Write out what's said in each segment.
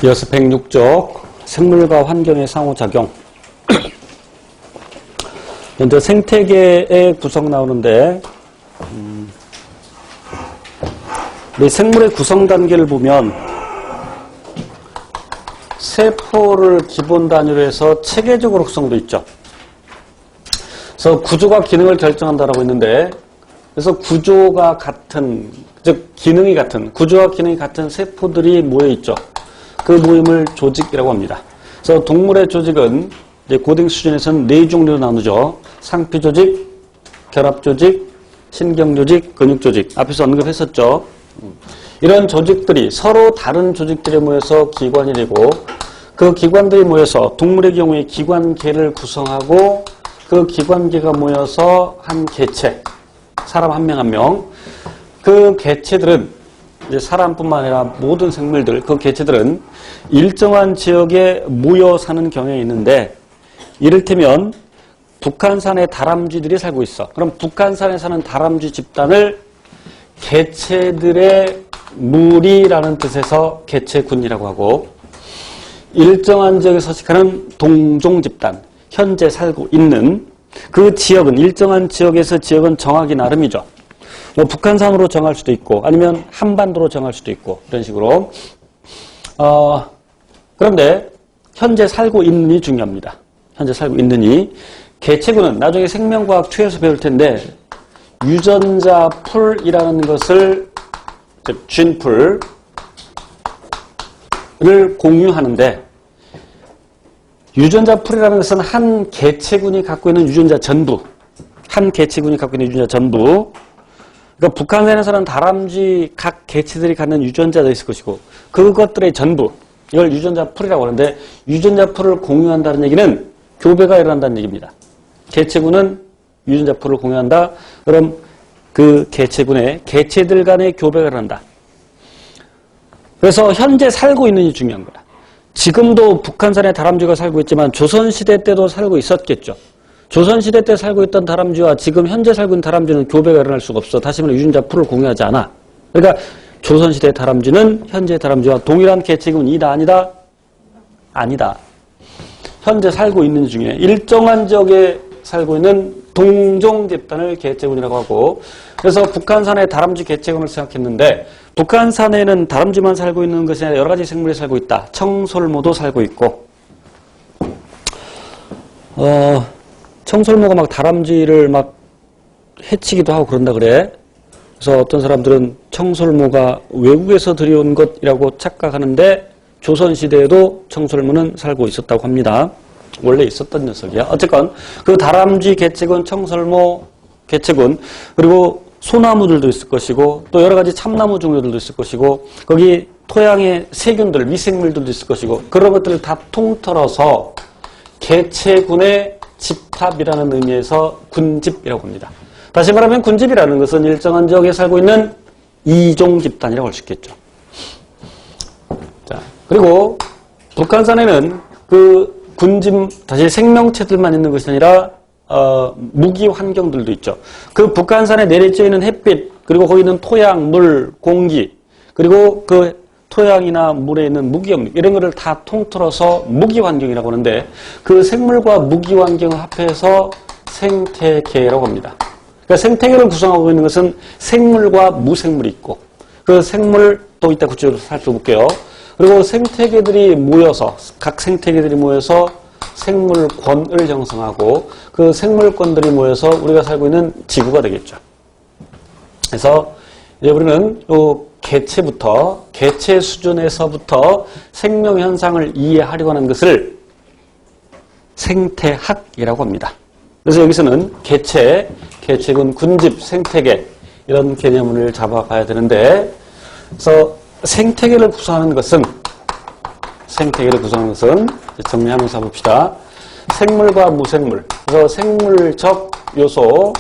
이어서 106쪽 생물과 환경의 상호작용. 먼저 생태계의 구성 나오는데 이 생물의 구성 단계를 보면 세포를 기본 단위로 해서 체계적으로 구성되어 있죠. 그래서 구조가 기능을 결정한다라고 했는데, 그래서 구조가 같은, 즉 기능이 같은, 구조와 기능이 같은 세포들이 모여 있죠. 그 모임을 조직이라고 합니다. 그래서 동물의 조직은 이제 고등 수준에서는 4종류로 나누죠. 상피 조직, 결합 조직, 신경 조직, 근육 조직. 앞에서 언급했었죠. 이런 조직들이 서로 다른 조직들이 모여서 기관이 되고, 그 기관들이 모여서 동물의 경우에 기관계를 구성하고, 그 기관계가 모여서 한 개체, 사람 한 명 한 명, 그 개체들은 이제 사람뿐만 아니라 모든 생물들, 그 개체들은 일정한 지역에 모여 사는 경향이 있는데, 이를테면 북한산에 다람쥐들이 살고 있어. 그럼 북한산에 사는 다람쥐 집단을 개체들의 무리라는 뜻에서 개체군이라고 하고, 일정한 지역에 서식하는 동종 집단, 현재 살고 있는 그 지역은, 일정한 지역에서 지역은 정하기 나름이죠. 뭐 북한산으로 정할 수도 있고 아니면 한반도로 정할 수도 있고 이런 식으로. 그런데 현재 살고 있는이 중요합니다. 현재 살고 있는이. 개체군은 나중에 생명과학 2에서 배울 텐데 유전자 풀이라는 것을, 즉 쥔풀을 공유하는데, 유전자 풀이라는 것은 한 개체군이 갖고 있는 유전자 전부, 한 개체군이 갖고 있는 유전자 전부. 그러니까 북한산에서는 다람쥐 각 개체들이 갖는 유전자도 있을 것이고 그것들의 전부, 이걸 유전자 풀이라고 하는데, 유전자 풀을 공유한다는 얘기는 교배가 일어난다는 얘기입니다. 개체군은 유전자 풀을 공유한다. 그럼 그 개체군의 개체들 간의 교배가 일어난다. 그래서 현재 살고 있는이 중요한 거다. 지금도 북한산에 다람쥐가 살고 있지만 조선시대 때도 살고 있었겠죠. 조선시대 때 살고 있던 다람쥐와 지금 현재 살고 있는 다람쥐는 교배가 일어날 수가 없어. 다시 말해 유전자 풀을 공유하지 않아. 그러니까 조선시대 다람쥐는 현재 다람쥐와 동일한 개체군이다 아니다? 아니다. 현재 살고 있는 중에 일정한 지역에 살고 있는 동종 집단을 개체군이라고 하고, 그래서 북한산에 다람쥐 개체군을 생각했는데, 북한산에는 다람쥐만 살고 있는 것이 아니라 여러 가지 생물이 살고 있다. 청설모도 살고 있고, 청설모가 막 다람쥐를 막 해치기도 하고 그런다 그래. 그래서 어떤 사람들은 청설모가 외국에서 들여온 것이라고 착각하는데, 조선시대에도 청설모는 살고 있었다고 합니다. 원래 있었던 녀석이야. 어쨌건 그 다람쥐 개체군, 청설모 개체군, 그리고 소나무들도 있을 것이고 또 여러 가지 참나무 종류들도 있을 것이고, 거기 토양의 세균들, 미생물들도 있을 것이고, 그런 것들을 다 통틀어서 개체군의 집합이라는 의미에서 군집이라고 합니다. 다시 말하면 군집이라는 것은 일정한 지역에 살고 있는 이종 집단이라고 할 수 있겠죠. 자, 그리고 북한산에는 그 군집, 다시 생명체들만 있는 것이 아니라 무기 환경들도 있죠. 그 북한산에 내려져 있는 햇빛, 그리고 거기 있는 토양, 물, 공기, 그리고 그 토양이나 물에 있는 무기 환경, 이런 거를 다 통틀어서 무기 환경이라고 하는데, 그 생물과 무기 환경을 합해서 생태계라고 합니다. 그러니까 생태계를 구성하고 있는 것은 생물과 무생물이 있고, 그 생물 또 이따 구체적으로 살펴볼게요. 그리고 생태계들이 모여서, 각 생태계들이 모여서 생물권을 형성하고, 그 생물권들이 모여서 우리가 살고 있는 지구가 되겠죠. 그래서 이제 우리는 요 개체부터, 개체 수준에서부터 생명 현상을 이해하려고 하는 것을 생태학이라고 합니다. 그래서 여기서는 개체, 개체군, 군집, 생태계, 이런 개념을 잡아봐야 되는데, 그래서 생태계를 구성하는 것은 정리하면서 봅시다. 생물과 무생물, 그래서 생물적 요소,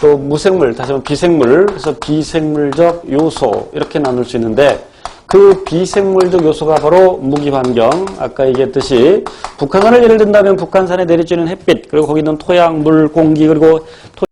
또 무생물, 다시 한번 비생물, 그래서 비생물적 요소, 이렇게 나눌 수 있는데, 그 비생물적 요소가 바로 무기환경. 아까 얘기했듯이 북한산을 예를 든다면 북한산에 내려지는 햇빛, 그리고 거기 있는 토양, 물, 공기, 그리고